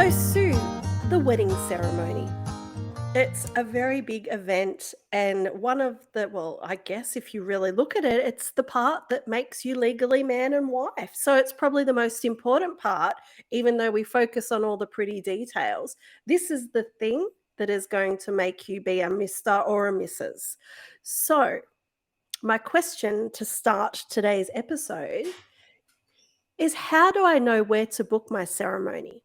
So, Sue, the wedding ceremony. It's a very big event, and one of the, well, I guess if you really look at it, it's the part that makes you legally man and wife. So, it's probably the most important part, even though we focus on all the pretty details. This is the thing that is going to make you be a Mr. or a Mrs. So, my question to start today's episode is, how do I know where to book my ceremony?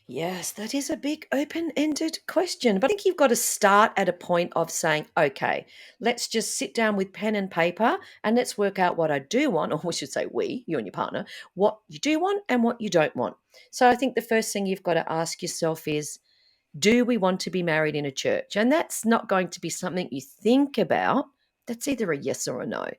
Yes, that is a big open-ended question. But I think you've got to start at a point of saying, okay, let's just sit down with pen and paper and let's work out what I do want, or we should say we, you and your partner, what you do want and what you don't want. So I think the first thing you've got to ask yourself is, do we want to be married in a church? And that's not going to be something you think about. That's either a yes or a no.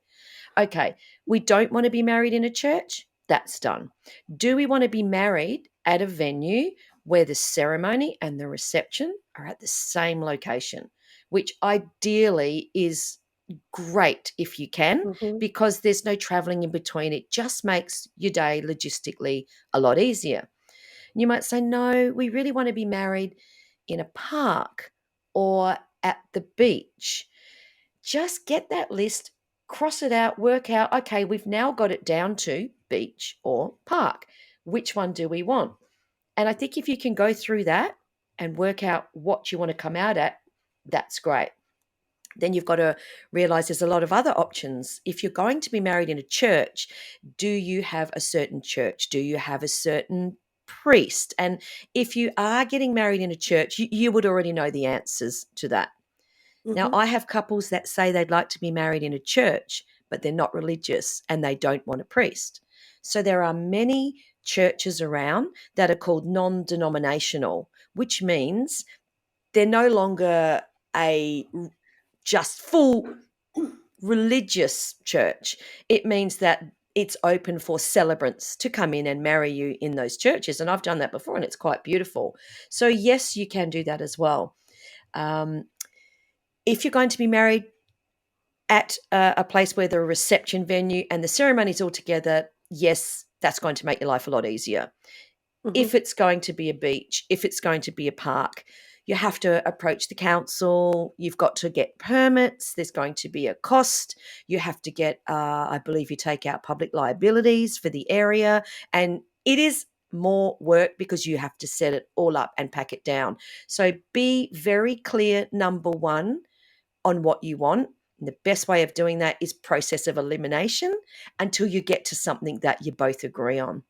Okay, we don't want to be married in a church. That's done. Do we want to be married at a venue where the ceremony and the reception are at the same location, which ideally is great if you can, Mhm. because there's no traveling in between. It just makes your day logistically a lot easier. You might say, no, we really want to be married in a park or at the beach. Just get that list, cross it out, work out, okay, we've now got it down to beach or park. Which one do we want? And I think if you can go through that and work out what you want to come out at, that's great. Then you've got to realize there's a lot of other options. If you're going to be married in a church, do you have a certain church? Do you have a certain priest? And if you are getting married in a church, you would already know the answers to that. Now, Mhm. I have couples that say they'd like to be married in a church, but they're not religious and they don't want a priest. So there are many churches around that are called non denominational, which means they're no longer a just full religious church. It means that it's open for celebrants to come in and marry you in those churches. And I've done that before and it's quite beautiful. So, yes, you can do that as well. Um, if you're going to be married at a place where there are a reception venue and the ceremony's all together, yes, that's going to make your life a lot easier. If Mhm. it's going to be a beach, if it's going to be a park, you have to approach the council. You've got to get permits. There's going to be a cost. You have to get, I believe, you take out public liabilities for the area. And it is more work because you have to set it all up and pack it down. So be very clear, number one, on what you want. And the best way of doing that is process of elimination until you get to something that you both agree on.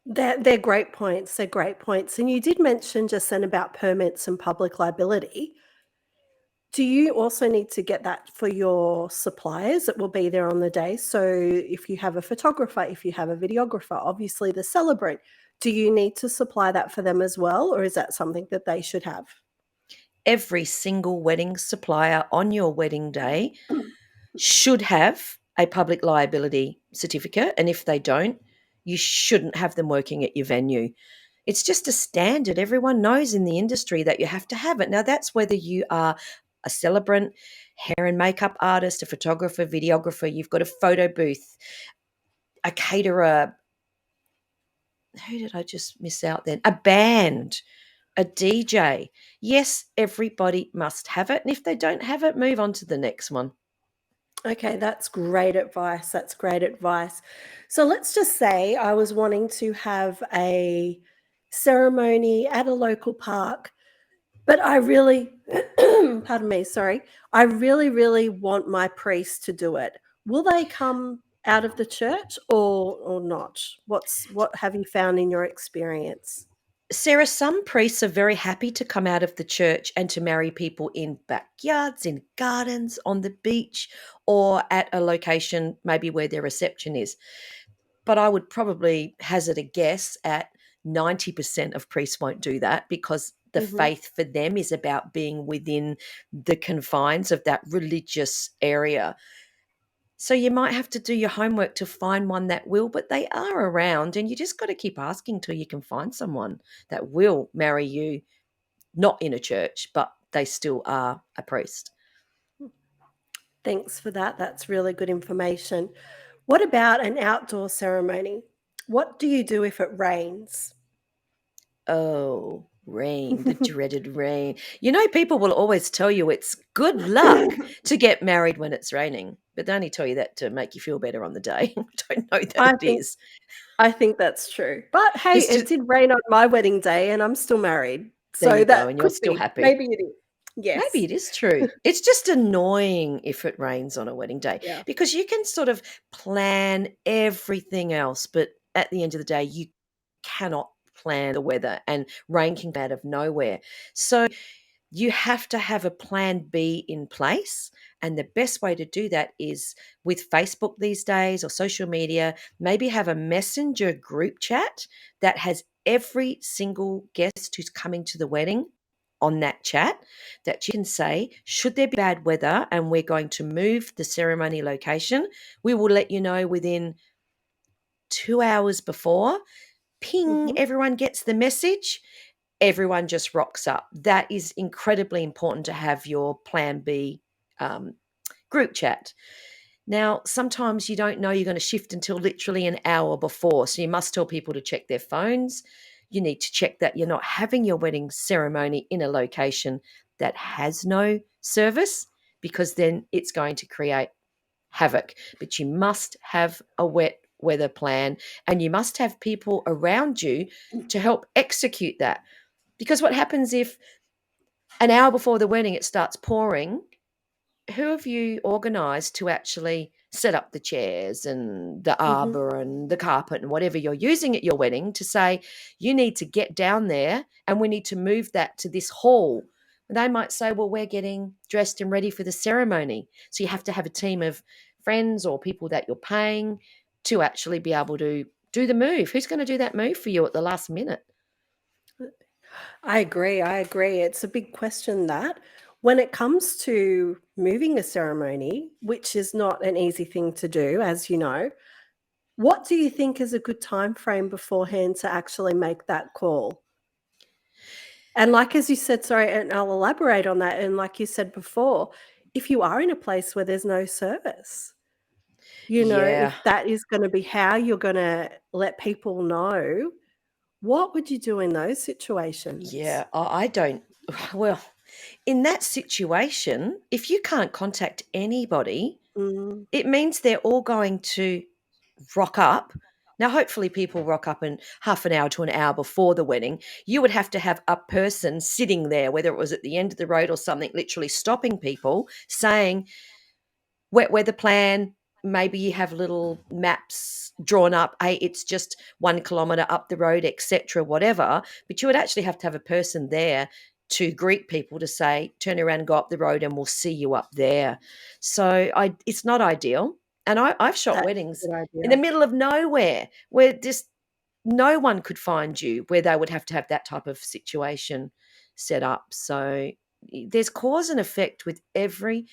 They're great points, they're great points, and you did mention just then about permits and public liability. Do you also need to get that for your suppliers that will be there on the day? So if you have a photographer, if you have a videographer, obviously the celebrant, do you need to supply that for them as well, or is that something that they should have? Every single wedding supplier on your wedding day should have a public liability certificate. And if they don't, you shouldn't have them working at your venue. It's just a standard. Everyone knows in the industry that you have to have it. Now, that's whether you are a celebrant, hair and makeup artist, a photographer, videographer, you've got a photo booth, a caterer. Who did I just miss out then? A band, a DJ. Yes, everybody must have it. And if they don't have it, move on to the next one. Okay, that's great advice. That's great advice. So let's just say I was wanting to have a ceremony at a local park, but I really, pardon me, sorry, I really, really want my priest to do it. Will they come out of the church or not? What have you found in your experience? Sarah, some priests are very happy to come out of the church and to marry people in backyards, in gardens, on the beach, or at a location maybe where their reception is. But I would probably hazard a guess at 90% of priests won't do that because the Mhm. faith for them is about being within the confines of that religious area. So you might have to do your homework to find one that will, but they are around and you just got to keep asking till you can find someone that will marry you, not in a church, but they still are a priest. Thanks for that. That's really good information. What about an outdoor ceremony? What do you do if it rains? Oh, rain, the dreaded rain. You know, people will always tell you it's good luck to get married when it's raining, but they only tell you that to make you feel better on the day. I don't know that I it think is. I think that's true. But hey, It's it just, did rain on my wedding day and I'm still married. there So you go, that and you're could still be. happy. Maybe it is. Maybe Yes. it is true. It's just annoying if it rains on a wedding day Yeah. because you can sort of plan everything else, but at the end of the day, you cannot plan the weather and rain can come out of nowhere. So you have to have a plan B in place. And the best way to do that is with Facebook these days or social media, maybe have a messenger group chat that has every single guest who's coming to the wedding on that chat that you can say, should there be bad weather and we're going to move the ceremony location, we will let you know within 2 hours before. Ping, Mhm. everyone gets the message, everyone just rocks up. That is incredibly important to have your plan B um, group chat. Now, sometimes you don't know you're going to shift until literally an hour before. So you must tell people to check their phones. You need to check that you're not having your wedding ceremony in a location that has no service because then it's going to create havoc. But you must have a wet weather plan and you must have people around you to help execute that. Because what happens if an hour before the wedding it starts pouring? Who have you organised to actually set up the chairs and the Mhm. arbor and the carpet and whatever you're using at your wedding to say, you need to get down there and we need to move that to this hall? And they might say, well, we're getting dressed and ready for the ceremony. So you have to have a team of friends or people that you're paying to actually be able to do the move. Who's going to do that move for you at the last minute? I agree. I agree. It's a big question that when it comes to moving a ceremony, which is not an easy thing to do, as you know, what do you think is a good time frame beforehand to actually make that call? And like as you said, sorry, and I'll elaborate on that. And like you said before, if you are in a place where there's no service, Yeah. if that is going to be how you're going to let people know, what would you do in those situations? Yeah, I don't. Well, in that situation, if you can't contact anybody, Mm, it means they're all going to rock up. Now, hopefully, people rock up in half an hour to an hour before the wedding. You would have to have a person sitting there, whether it was at the end of the road or something, literally stopping people, saying, wet weather plan. Maybe you have little maps drawn up. Hey, it's just 1 kilometer up the road, etc. Whatever. But you would actually have to have a person there to greet people to say, turn around and go up the road, and we'll see you up there. So it's not ideal. And I've shot that's a weddings good in the idea. middle of nowhere where just no one could find you, where they would have to have that type of situation set up. So there's cause and effect with every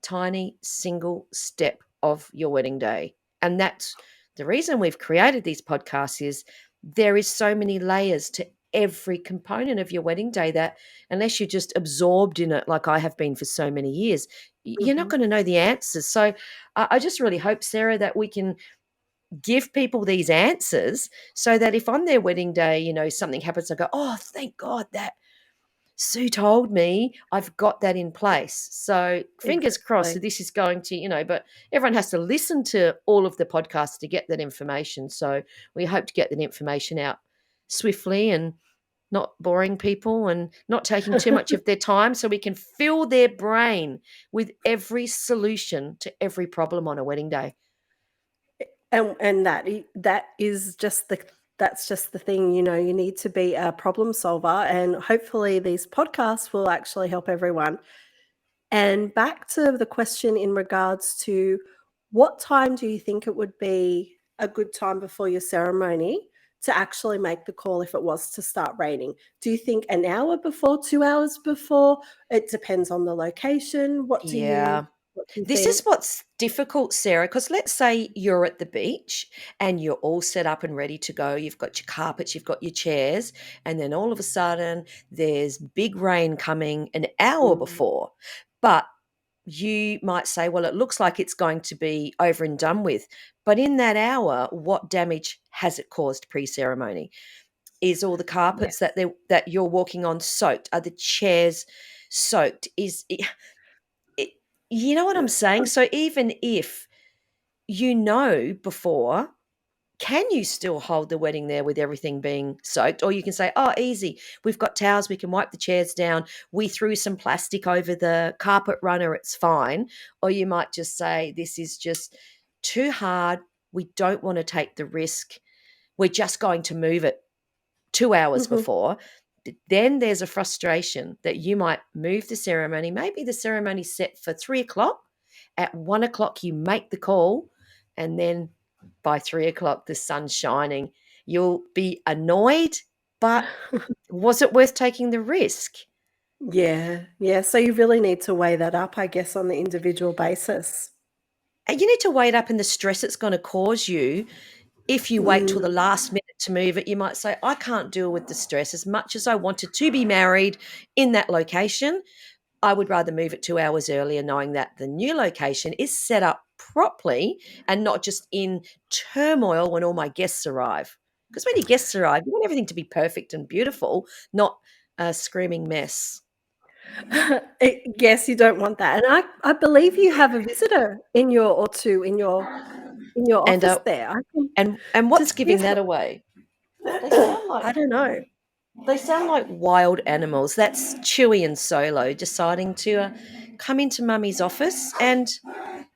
tiny single step of your wedding day. And that's the reason we've created these podcasts is there is so many layers to every component of your wedding day that unless you're just absorbed in it like I have been for so many years, you're not Mhm. going to know the answers. So I just really hope, Sarah, that we can give people these answers so that if on their wedding day, something happens, I go, oh, thank God that Sue told me I've got that in place. So fingers crossed Exactly. that this is going to, but everyone has to listen to all of the podcasts to get that information. So we hope to get that information out swiftly and not boring people and not taking too much of their time so we can fill their brain with every solution to every problem on a wedding day. And that is just that's just the thing, you need to be a problem solver, and hopefully these podcasts will actually help everyone. And back to the question in regards to what time do you think it would be a good time before your ceremony to actually make the call if it was to start raining? Do you think an hour before, 2 hours before? It depends on the location. Yeah. What do you This is think? what's difficult, Sarah, because let's say you're at the beach and you're all set up and ready to go. You've got your carpets, you've got your chairs, and then all of a sudden there's big rain coming an hour Mm, before. But you might say, well, it looks like it's going to be over and done with. But in that hour, what damage has it caused pre-ceremony? Is all the carpets Yes. that you're walking on soaked? Are the chairs soaked? It, you know what I'm saying? So even if you know before, can you still hold the wedding there with everything being soaked? Or you can say, oh, easy. We've got towels. We can wipe the chairs down. We threw some plastic over the carpet runner. It's fine. Or you might just say, this is just too hard. We don't want to take the risk. We're just going to move it 2 hours Mhm. before. Then there's a frustration that you might move the ceremony. Maybe the ceremony's set for 3 o'clock. At 1 o'clock, you make the call, and then by 3 o'clock, the sun's shining. You'll be annoyed, but was it worth taking the risk? Yeah, yeah, so you really need to weigh that up, I guess, on the individual basis. And you need to weigh it up in the stress it's going to cause you. If you wait till Mm. the last minute to move it, you might say, I can't deal with the stress as much as I wanted to be married in that location. I would rather move it 2 hours earlier, knowing that the new location is set up properly and not just in turmoil when all my guests arrive. Because when your guests arrive, you want everything to be perfect and beautiful, not a screaming mess. Yes, you don't want that, and I believe you have a visitor in your or 2 in your And office there. I can and what's just giving here's that what away? They sound like I don't know. they sound like wild animals. That's Chewy and Solo deciding to come into Mummy's office and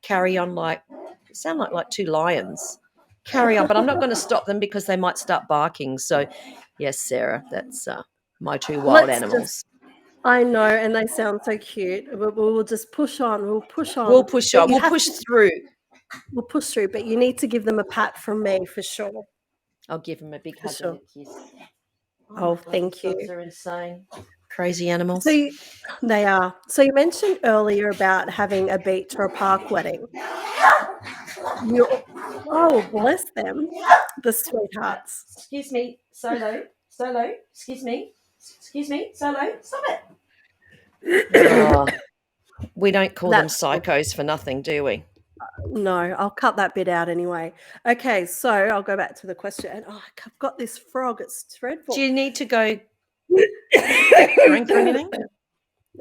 carry on like sound like two lions. Carry on, but I'm not going to stop them because they might start barking. So, yes, Sarah, that's my two wild Let's just animals. I know, and they sound so cute, but we'll just push on, We'll push but on. you We'll have push to through. we'll push through, but you need to give them a pat from me for sure, I'll give him a big for hug and sure. a kiss. Oh Oh, my God, thank these dogs you. are insane. Crazy So animals. you They are. So you mentioned earlier about having a beach or a park wedding. You Oh, bless them, the sweethearts. Excuse me, Solo. Solo. Excuse me. Excuse me, Solo. Stop it. Oh, we don't call them That's cool. psychos for nothing, do we? No, I'll cut that bit out anyway. Okay, so I'll go back to the question, and, oh, I've got this frog, it's Do dreadful. you need to go drink or anything?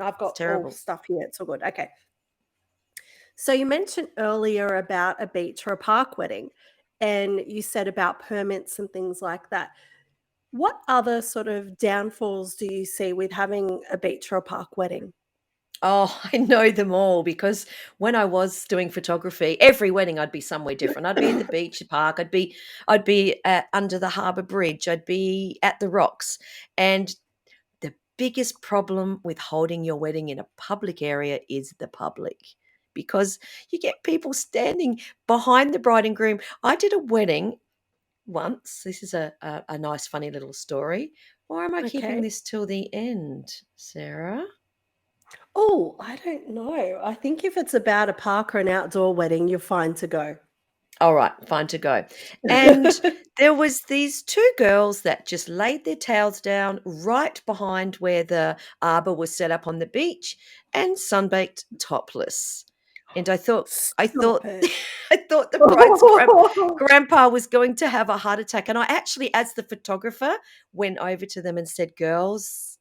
I've It's got all terrible. stuff here, it's all good. Okay. So you mentioned earlier about a beach or a park wedding, and you said about permits and things like that. What other sort of downfalls do you see with having a beach or a park wedding? Oh, I know them all because when I was doing photography, every wedding I'd be somewhere different. I'd be at the beach, the park. I'd be at under the harbour bridge. I'd be at the rocks. And the biggest problem with holding your wedding in a public area is the public because you get people standing behind the bride and groom. I did a wedding once. This is a nice, funny little story. Or am I keeping Okay. this till the end, Sarah? Oh, I don't know. I think if it's about a park or an outdoor wedding, you're fine to go. All right, fine to go. And there was these two girls that just laid their towels down right behind where the arbor was set up on the beach and sunbaked topless. And I Stop thought it. I thought the grandpa was going to have a heart attack. And I actually, as the photographer, went over to them and said, girls,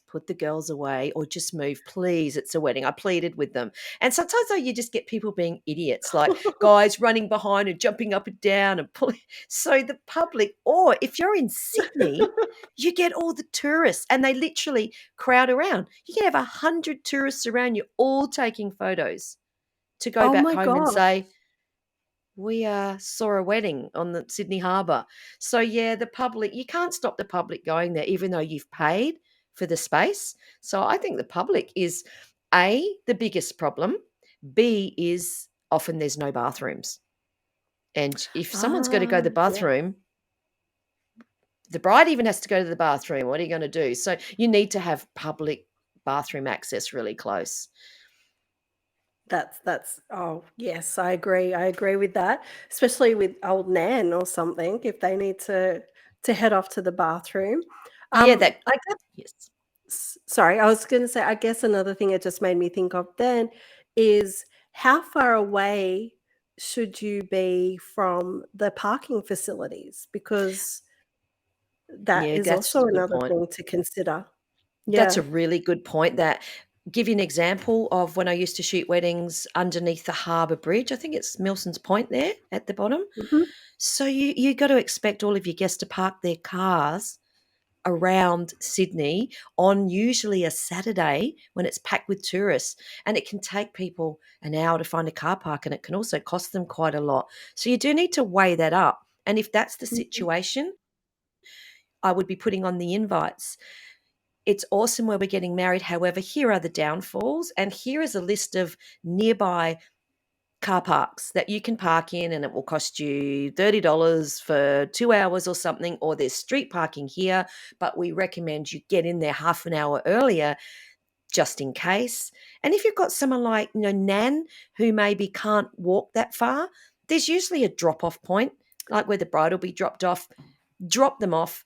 put the girls away or just move, please. It's a wedding. I pleaded with them. And sometimes though you just get people being idiots, like guys running behind and jumping up and down and pulling. So the public, or if you're in Sydney, you get all the tourists and they literally crowd around. You can have 100 tourists around you all taking photos to go Oh back my home and say, gosh. we saw a wedding on the Sydney Harbour. So yeah, the public, you can't stop the public going there, even though you've paid for the space. So I think the public is A, the biggest problem. B is often there's no bathrooms. And if someone's got to go to the Yeah, bathroom, the bride even has to go to the bathroom. What are you going to do? So you need to have public bathroom access really close. oh, yes, I agree with that, especially with old Nan or something, if they need to head off to the bathroom. Yeah, that I guess yes. sorry, I was gonna say, I guess another thing it just made me think of then is how far away should you be from the parking facilities? Because that Yeah, is that's a also good another point. thing to consider. That's a Yeah. really good point. That give you an example of when I used to shoot weddings underneath the Harbour Bridge. I think it's Milson's Point there at the bottom. Mhm. So you got to expect all of your guests to park their cars around Sydney on usually a Saturday when it's packed with tourists. And it can take people an hour to find a car park, and it can also cost them quite a lot. So you do need to weigh that up. And if that's the Mhm. situation, I would be putting on the invites. It's awesome where we're getting married. However, here are the downfalls. And here is a list of nearby car parks that you can park in, and it will cost you $30 for 2 hours or something. Or there's street parking here, but we recommend you get in there half an hour earlier just in case. And if you've got someone like, Nan, who maybe can't walk that far, there's usually a drop off point, like where the bride will be dropped off. Drop them off,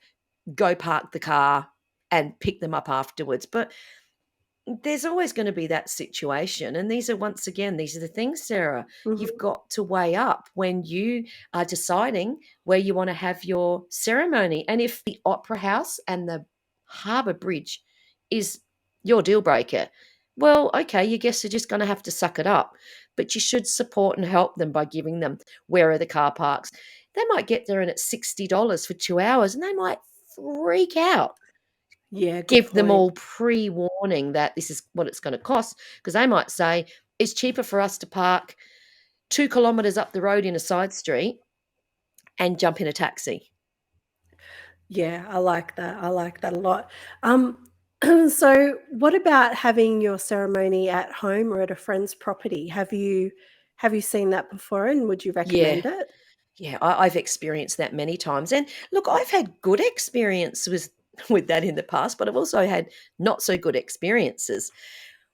go park the car, and pick them up afterwards. But there's always going to be that situation. And these are, once again, these are the things, Sarah, you've Mhm. got to weigh up when you are deciding where you want to have your ceremony. And if the Opera House and the Harbour Bridge is your deal breaker, well, okay, your guests are just going to have to suck it up. But you should support and help them by giving them where are the car parks. They might get there and it's $60 for 2 hours, and they might freak out. Yeah, good Give them point. all pre-warning that this is what it's gonna cost, because they might say, "It's cheaper for us to park 2 kilometers up the road in a side street and jump in a taxi." Yeah, I like that. I like that a lot. Um, so what about having your ceremony at home or at a friend's property? Have you seen that before, and would you Yeah. recommend it? Yeah, I've experienced that many times, and look, I've had good experience with with that in the past, but I've also had not so good experiences.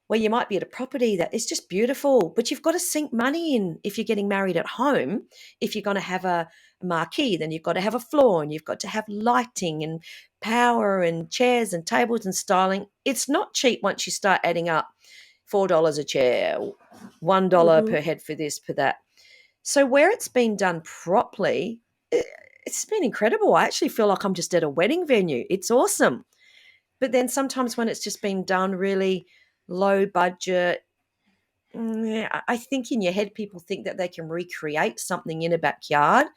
Where you might be at a property that is just beautiful, but you've got to sink money in if you're getting married at home. If you're going to have a marquee, then you've got to have a floor, and you've got to have lighting and power and chairs and tables and styling. It's not cheap once you start adding up $4 a chair, $1 Mhm. per head for this, per that. So where it's been done properly, it's been incredible. I actually feel like I'm just at a wedding venue. It's awesome. But then sometimes when it's just been done really low budget, yeah, I think in your head people think that they can recreate something in a backyard.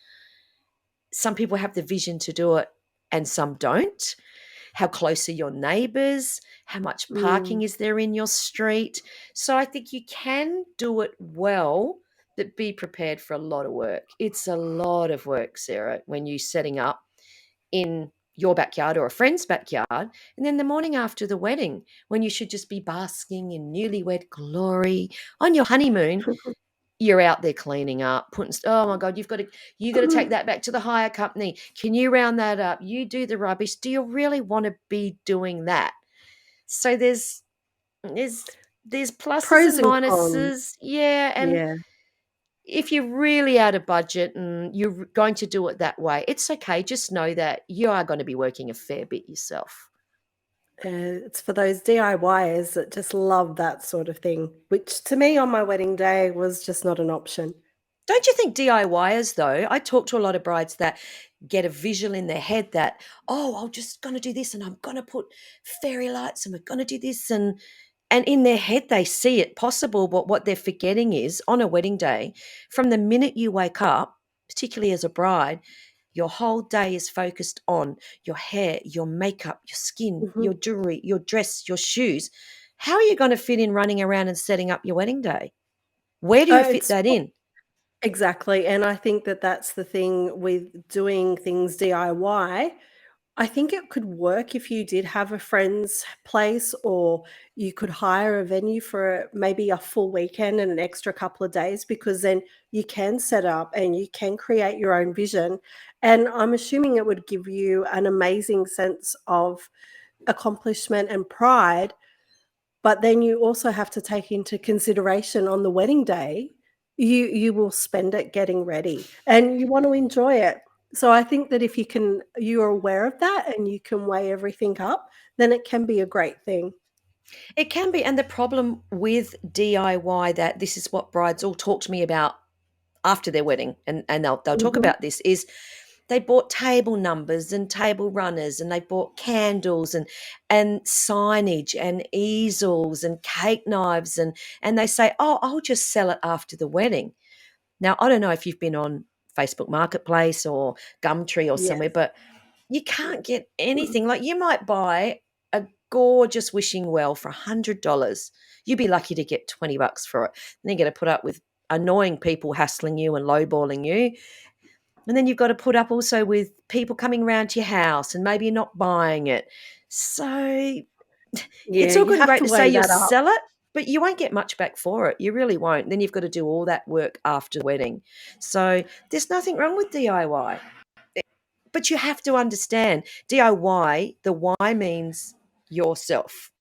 Some people have the vision to do it and some don't. How close are your neighbors? How much parking Mm. is there in your street? So I think you can do it well, but be prepared for a lot of work. It's a lot of work, Sarah, when you're setting up in your backyard or a friend's backyard. And then the morning after the wedding, when you should just be basking in newlywed glory on your honeymoon, you're out there cleaning up, putting, oh my God, you got to take that back to the hire company. Can you round that up? You do the rubbish. Do you really want to be doing that? So there's there's pluses Pros and and cons. minuses. Yeah. And Yeah. if you're really out of budget and you're going to do it that way, it's okay. Just know that you are going to be working a fair bit yourself. It's for those DIYers that just love that sort of thing, which to me on my wedding day was just not an option. Don't you think DIYers, though? I talk to a lot of brides that get a visual in their head that, oh, I'm just going to do this and I'm going to put fairy lights and we're going to do this. And in their head, they see it possible. But what they're forgetting is on a wedding day, from the minute you wake up, particularly as a bride, your whole day is focused on your hair, your makeup, your skin, Mhm. your jewelry, your dress, your shoes. How are you going to fit in running around and setting up your wedding day? Where do you fit It's that in? exactly, and I think that that's the thing with doing things DIY. I think it could work if you did have a friend's place, or you could hire a venue for maybe a full weekend and an extra couple of days, because then you can set up and you can create your own vision. And I'm assuming it would give you an amazing sense of accomplishment and pride. But then you also have to take into consideration on the wedding day, you will spend it getting ready and you want to enjoy it. So I think that if you're aware of that and you can weigh everything up, then it can be a great thing. It can be. And the problem with DIY, that this is what brides all talk to me about after their wedding, and they'll talk Mhm. about this, is they bought table numbers and table runners, and they bought candles and signage and easels and cake knives, and they say, oh, I'll just sell it after the wedding. Now, I don't know if you've been on Facebook Marketplace or Gumtree or somewhere, Yes. but you can't get anything. Like, you might buy a gorgeous wishing well for $100. You'd be lucky to get $20 for it. And then you're going to put up with annoying people hassling you and lowballing you. And then you've got to put up also with people coming around to your house and maybe not buying it. So Yeah, it's all you good and have great to to say weigh you'll that up. sell it, but you won't get much back for it. You really won't. Then you've got to do all that work after the wedding. So there's nothing wrong with DIY. But you have to understand, DIY, the Y means yourself,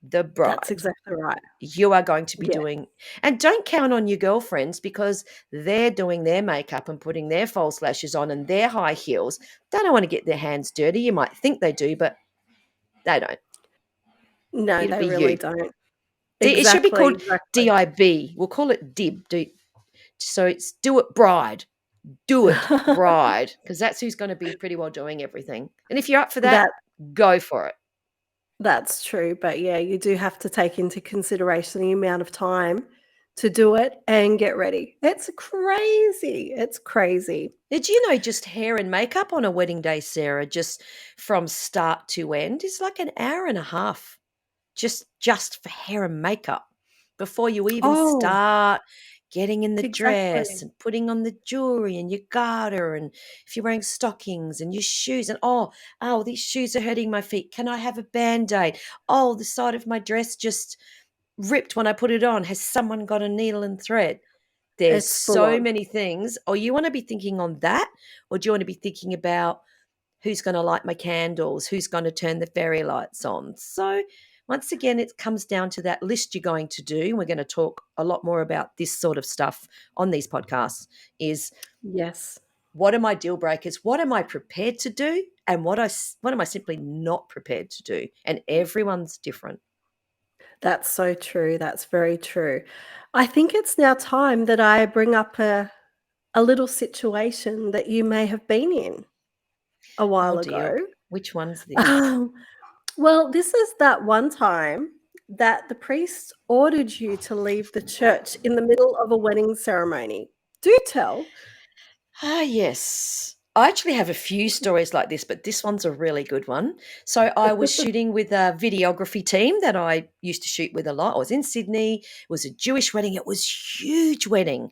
the That's bride. exactly right. You are going to be Yeah. doing, and don't count on your girlfriends because they're doing their makeup and putting their false lashes on and their high heels. They don't want to get their hands dirty. You might think they do, but they don't. No, It'll they be really you. don't. It should be Exactly, called exactly. DIB. We'll call it DIB. So it's do it bride. Do it bride. Because that's who's going to be pretty well doing everything. And if you're up for that, That go for it. that's true, but yeah, you do have to take into consideration the amount of time to do it and get ready. It's crazy. It's crazy. Did you know just hair and makeup on a wedding day, Sarah, just from start to end is like an hour and a half just for hair and makeup before you even Oh, start getting in the dress exactly. and putting on the jewelry and your garter, and if you're wearing stockings and your shoes, and oh, these shoes are hurting my feet. Can I have a band-aid? Oh, the side of my dress just ripped when I put it on. Has someone got a needle and thread? There's It's full so on. many things. Or you want to be thinking on that, or do you want to be thinking about who's going to light my candles, who's going to turn the fairy lights on? So once again, it comes down to that list you're going to do. We're going to talk a lot more about this sort of stuff on these podcasts. Is Yes. what are my deal breakers? What am I prepared to do? And what am I simply not prepared to do? And everyone's different. That's so true. That's very true. I think it's now time that I bring up a little situation that you may have been in a Oh while dear. ago. Which one's this? Um, well, this is that one time that the priest ordered you to leave the church in the middle of a wedding ceremony. Do tell. Ah, yes. I actually have a few stories like this, but this one's a really good one. So I was shooting with a videography team that I used to shoot with a lot. I was in Sydney. It was a Jewish wedding. It was huge wedding.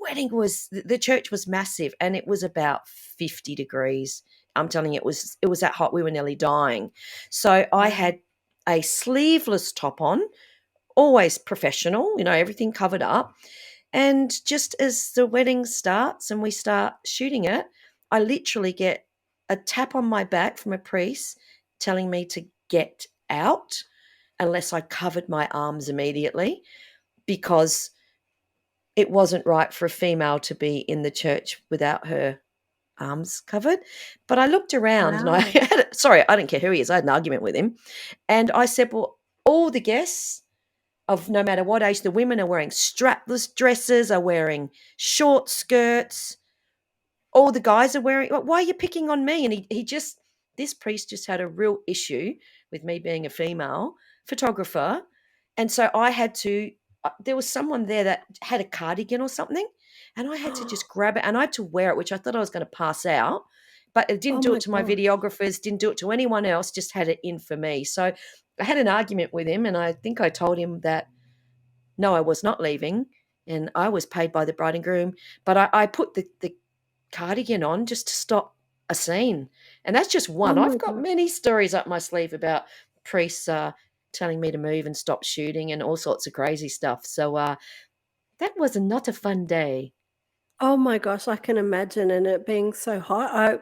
The church was massive, and it was about 50 degrees. I'm telling you, it was that hot we were nearly dying. So I Wow. had a sleeveless top on, always professional, everything covered up. And just as the wedding starts and we start shooting it, I literally get a tap on my back from a priest telling me to get out unless I covered my arms immediately, because it wasn't right for a female to be in the church without her arms covered. But I looked around and I Wow. had, sorry, I didn't care who he is. I had an argument with him. And I said, well, all the guests of no matter what age, the women are wearing strapless dresses, are wearing short skirts. All the guys are wearing, why are you picking on me? And this priest just had a real issue with me being a female photographer. And so I had to, there was someone there that had a cardigan or something, and I had to just grab it and I had to wear it, which I thought I was going to pass out. But it didn't Oh do it my to my gosh. videographers, didn't do it to anyone else, just had it in for me. So I had an argument with him, and I think I told him that no, I was not leaving, and I was paid by the bride and groom, but I put the cardigan on just to stop a scene. And that's just Oh one. my I've got gosh. many stories up my sleeve about priests telling me to move and stop shooting and all sorts of crazy stuff. So that was not a fun day. Oh my gosh, I can imagine, and it being so hot.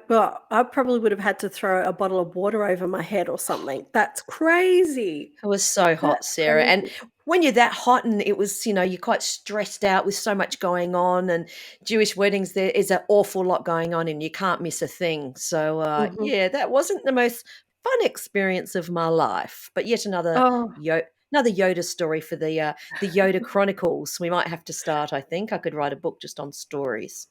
I probably would have had to throw a bottle of water over my head or something. That's crazy. It was so hot, That's Sarah. And crazy. when you're that hot and it was, you're quite stressed out with so much going on, and Jewish weddings, there is an awful lot going on and you can't miss a thing. So, Mhm. yeah, that wasn't the most fun experience of my life, but yet another Oh, another Yoda story for the Yoda Chronicles. We might have to start, I think. I could write a book just on stories.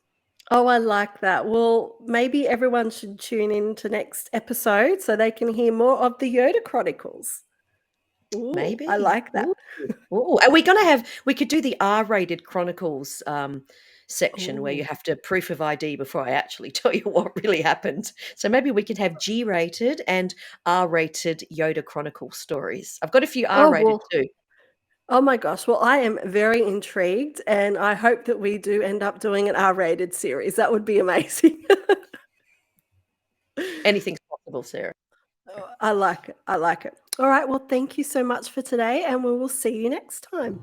Oh, I like that. Well, maybe everyone should tune in to next episode so they can hear more of the Yoda Chronicles. Ooh, I Maybe. like that. Ooh. Ooh. Are we gonna have we could do the R-rated Chronicles section where you Ooh. have to proof of ID before I actually tell you what really happened. So maybe we could have G-rated and R-rated Yoda Chronicle stories. I've got a few Oh, R-rated well, too. oh my gosh. Well, I am very intrigued, and I hope that we do end up doing an R-rated series. That would be amazing. Anything's possible, Sarah. I like it. I like it. All right. Well, thank you so much for today, and we will see you next time.